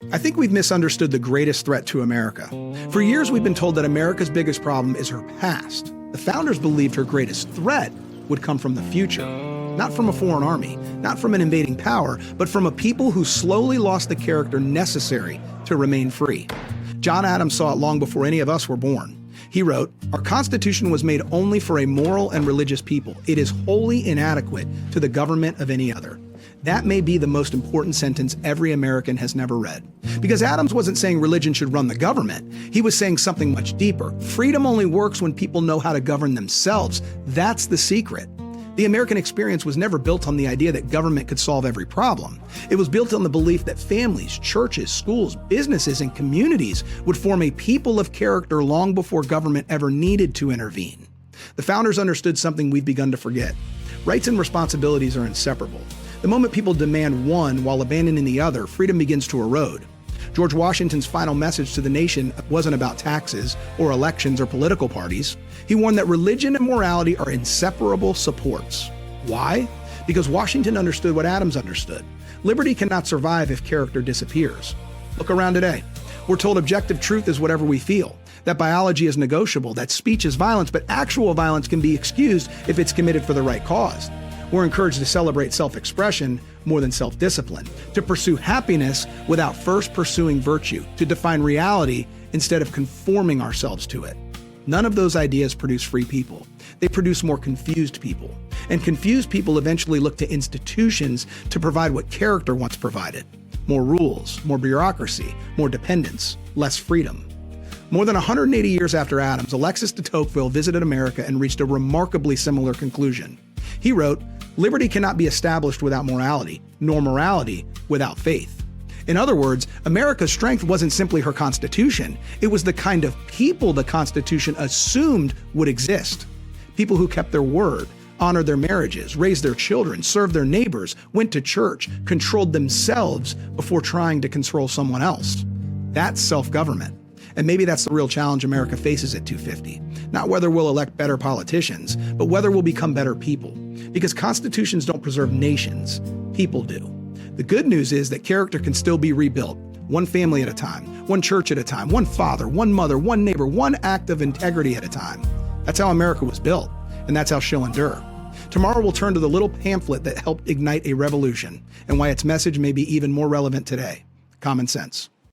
I think we've misunderstood the greatest threat to America. For years, we've been told that America's biggest problem is her past. The founders believed her greatest threat would come from the future. Not from a foreign army, not from an invading power, but from a people who slowly lost the character necessary to remain free. John Adams saw it long before any of us were born. He wrote, "Our Constitution was made only for a moral and religious people. It is wholly inadequate to the government of any other." That may be the most important sentence every American has never read. Because Adams wasn't saying religion should run the government. He was saying something much deeper. Freedom only works when people know how to govern themselves. That's the secret. The American experience was never built on the idea that government could solve every problem. It was built on the belief that families, churches, schools, businesses, and communities would form a people of character long before government ever needed to intervene. The founders understood something we've begun to forget. Rights and responsibilities are inseparable. The moment people demand one while abandoning the other, freedom begins to erode. George Washington's final message to the nation wasn't about taxes or elections or political parties. He warned that religion and morality are inseparable supports. Why? Because Washington understood what Adams understood. Liberty cannot survive if character disappears. Look around today. We're told objective truth is whatever we feel, that biology is negotiable, that speech is violence, but actual violence can be excused if it's committed for the right cause. We're encouraged to celebrate self-expression more than self-discipline, to pursue happiness without first pursuing virtue, to define reality instead of conforming ourselves to it. None of those ideas produce free people. They produce more confused people. And confused people eventually look to institutions to provide what character once provided. More rules, more bureaucracy, more dependence, less freedom. More than 180 years after Adams, Alexis de Tocqueville visited America and reached a remarkably similar conclusion. He wrote, "Liberty cannot be established without morality, nor morality without faith." In other words, America's strength wasn't simply her Constitution. It was the kind of people the Constitution assumed would exist. People who kept their word, honored their marriages, raised their children, served their neighbors, went to church, controlled themselves before trying to control someone else. That's self-government. And maybe that's the real challenge America faces at 250. Not whether we'll elect better politicians, but whether we'll become better people. Because constitutions don't preserve nations, people do. The good news is that character can still be rebuilt, one family at a time, one church at a time, one father, one mother, one neighbor, one act of integrity at a time. That's how America was built, and that's how she'll endure. Tomorrow we'll turn to the little pamphlet that helped ignite a revolution, and why its message may be even more relevant today: common sense.